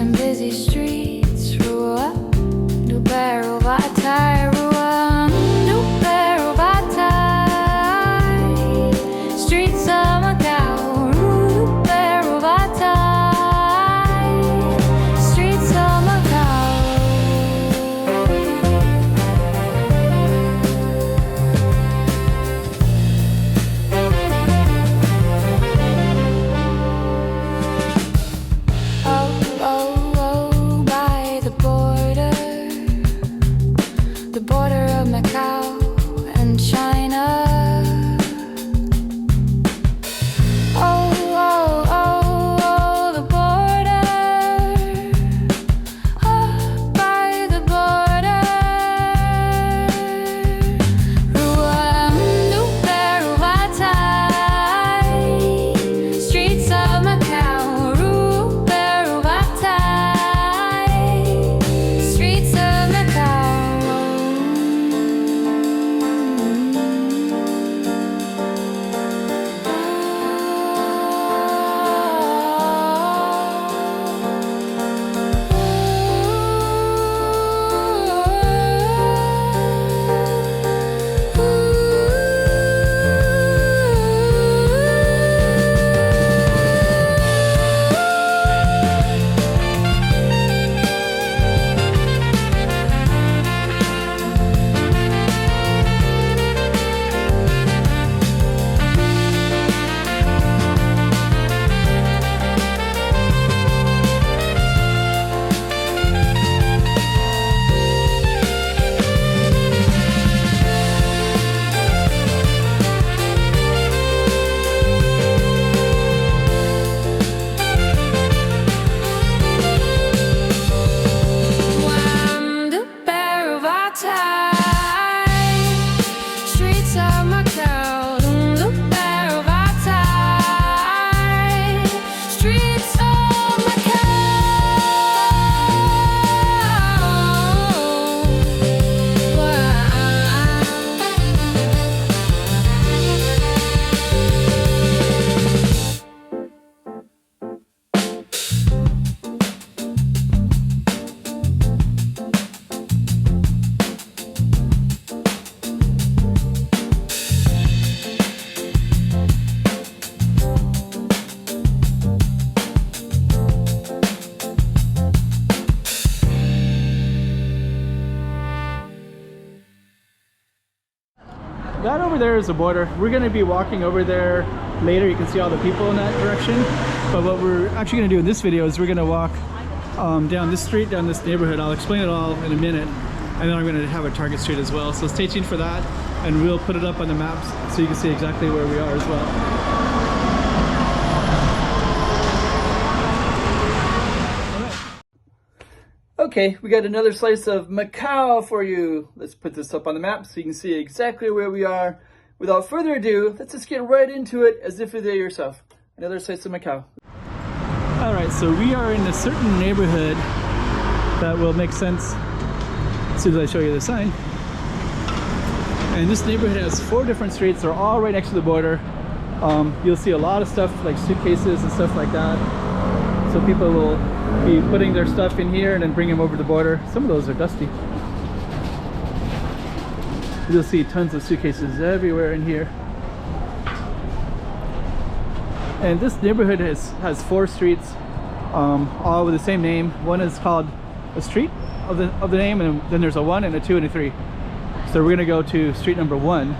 and busy streets. Rua, do Bairro, Batai, Rua, do Bairro, Batai. Streets of Macau, do Bairro, Batai. Streets of Macau. Oh, oh, oh, by the border of Macau and China. Oh, oh, oh, oh, the border, oh, by the border. Ruam do Bairro, Batai. Streets of Macau, Ru Bairro, Batai. Streets of Macau. Wham, do Bairro, Batai. Streets of Macau, do Bairro, Batai. Streets of That over there is the border. We're going to be walking over there later. You can see all the people in that direction. But what we're actually going to do in this video is we're going to walk down this street, down this neighborhood. I'll explain it all in a minute. And then I'm going to have a target street as well. So stay tuned for that. And we'll put it up on the maps so you can see exactly where we are as well. Okay, we got another slice of Macau for you. Let's put this up on the map so you can see exactly where we are. Without further ado, let's just get right into it as if you're there yourself. Another slice of Macau. All right, so we are in a certain neighborhood that will make sense as soon as I show you the sign. And this neighborhood has 4 different streets. They're all right next to the border. You'll see a lot of stuff like suitcases and stuff like that. So people will be putting their stuff in here and then bring them over the border. Some of those are dusty. You'll see tons of suitcases everywhere in here. And this neighborhood has 4 streets, all with the same name. One is called a street of the name, and then there's a 1 and a 2 and a 3. So we're gonna go to street number 1.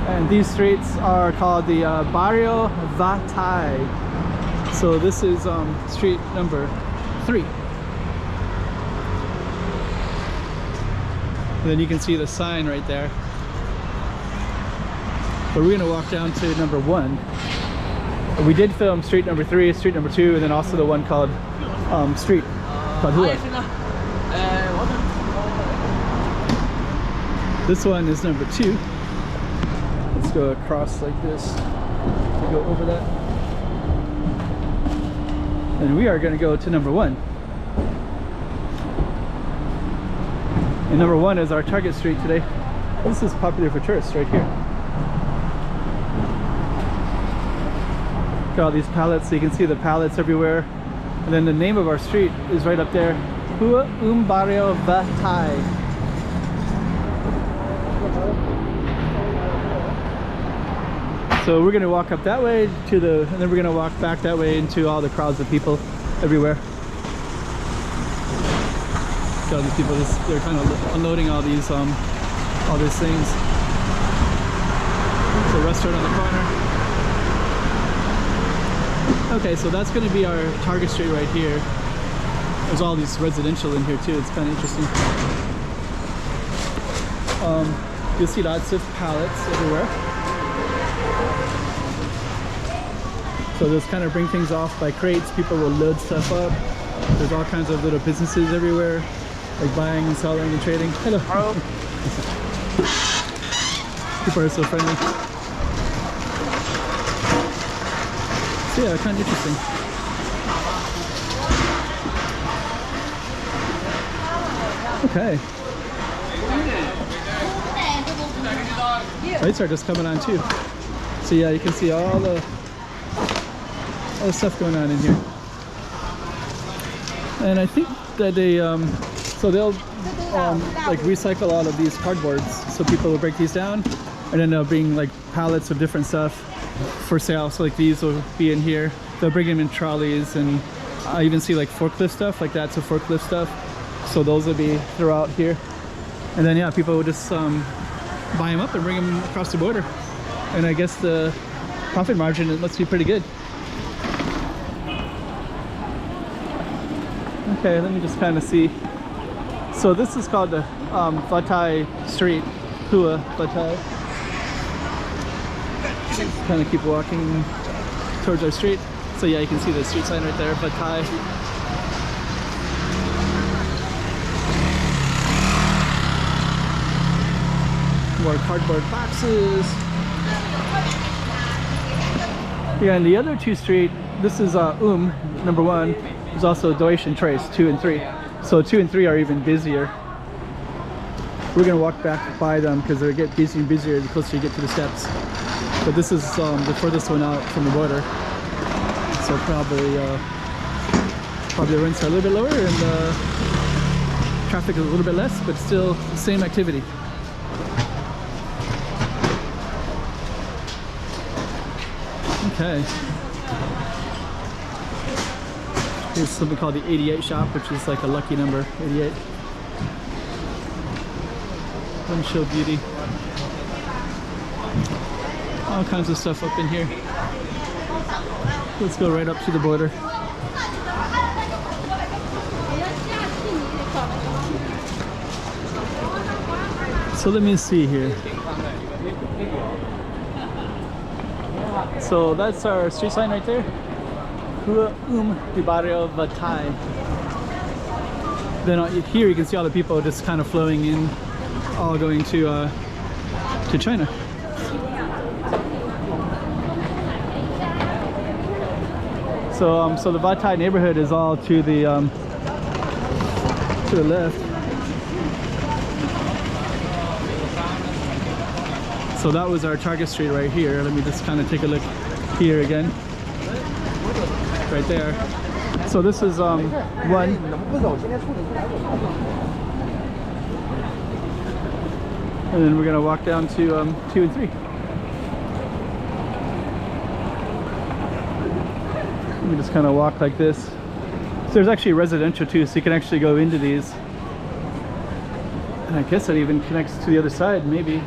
And these streets are called the Bairro Batai. So this is street number 3. And then you can see the sign right there. But we're gonna walk down to number 1. We did film street number 3, street number 2, and then also the one called street called Hua. This one is number 2. Let's go across like this to go over that. And we are going to go to number 1. And number 1 is our target street today. This is popular for tourists right here. Look at all these pallets, so you can see the pallets everywhere. And then the name of our street is right up there. Bairro Batai. So we're gonna walk up that way and then we're gonna walk back that way into all the crowds of people everywhere. All these people, they're kind of unloading all these things. There's a restaurant on the corner. Okay, so that's going to be our Target Street right here. There's all these residential in here too. It's kind of interesting. You'll see lots of pallets everywhere. So those kind of bring things off by crates. People will load stuff up. There's all kinds of little businesses everywhere, like buying and selling and trading. Hello. Hello. People are so friendly. So yeah, kind of interesting. Okay. Lights are just coming on too. So yeah, you can see all the stuff going on in here. And I think that they so they'll like recycle all of these cardboards, so people will break these down and then they'll bring like pallets of different stuff for sale. So like these will be in here, they'll bring them in trolleys, and I even see like forklift stuff like that, so forklift stuff, so those will be throughout here. And then yeah, people will just buy them up and bring them across the border, and I guess the profit margin, it must be pretty good. Okay, let me just kind of see. So this is called the Batai Street, Hua Batai. Kind of keep walking towards our street. So yeah, you can see the street sign right there, Batai. More cardboard boxes. Yeah, and the other two street, this is number 1. There's also Deutsch and Trace, 2 and 3. So 2 and 3 are even busier. We're gonna walk back by them because they get busier and busier the closer you get to the steps. But this is the furthest one out from the border. So probably the rents are a little bit lower and traffic is a little bit less, but still the same activity. Okay. Here's something called the 88 shop, which is like a lucky number, 88. Windshield beauty. All kinds of stuff up in here. Let's go right up to the border. So let me see here. So that's our street sign right there. Bairro Batai. Then here you can see all the people just kind of flowing in, all going to China. So the Batai neighborhood is all to the left. So that was our Target Street right here. Let me just kind of take a look here again. Right there. So this is 1. And then we're gonna walk down to 2 and 3. Let me just kind of walk like this. So there's actually residential too, so you can actually go into these. And I guess that even connects to the other side, maybe.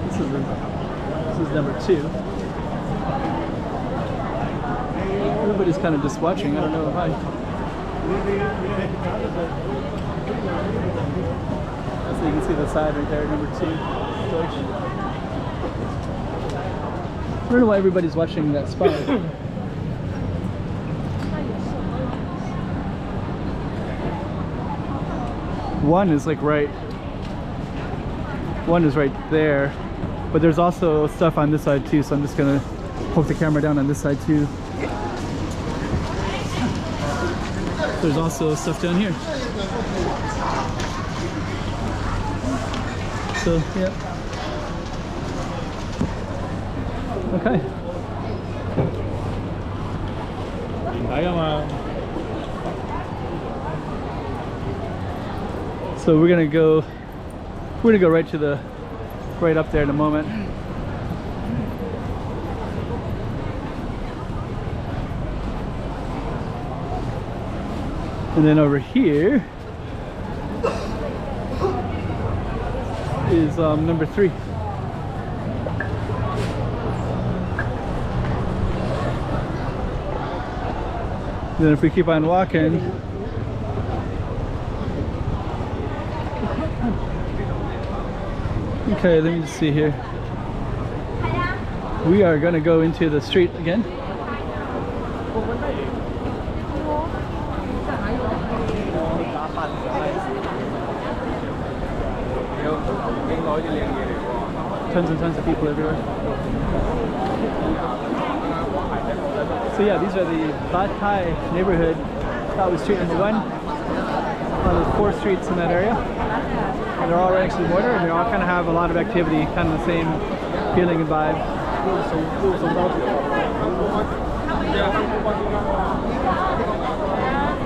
This is number 2. Everybody's kind of just watching, I don't know why. So you can see the side right there, number 2. I don't know why everybody's watching that spot. 1 is like right. 1 is right there. But there's also stuff on this side too, so I'm just gonna poke the camera down on this side too. There's also stuff down here. So yeah. Okay. So we're gonna go right up there in a moment. And then over here is number 3. Then if we keep on walking, okay, let me just see here. We are gonna go into the street again. Tons and tons of people everywhere. So yeah, these are the Batai neighborhood. That was street number 1. One of the 4 streets in that area. And they're all right next to the border, and they all kind of have a lot of activity, kind of the same feeling and vibe.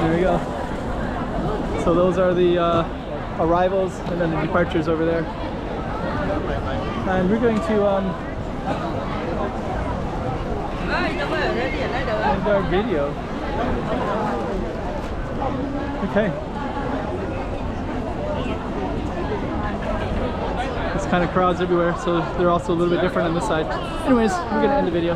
There we go. So those are the arrivals, and then the departures over there. And we're going to end our video. Okay. There's kind of crowds everywhere, so they're also a little bit different on this side. Anyways, we're gonna end the video.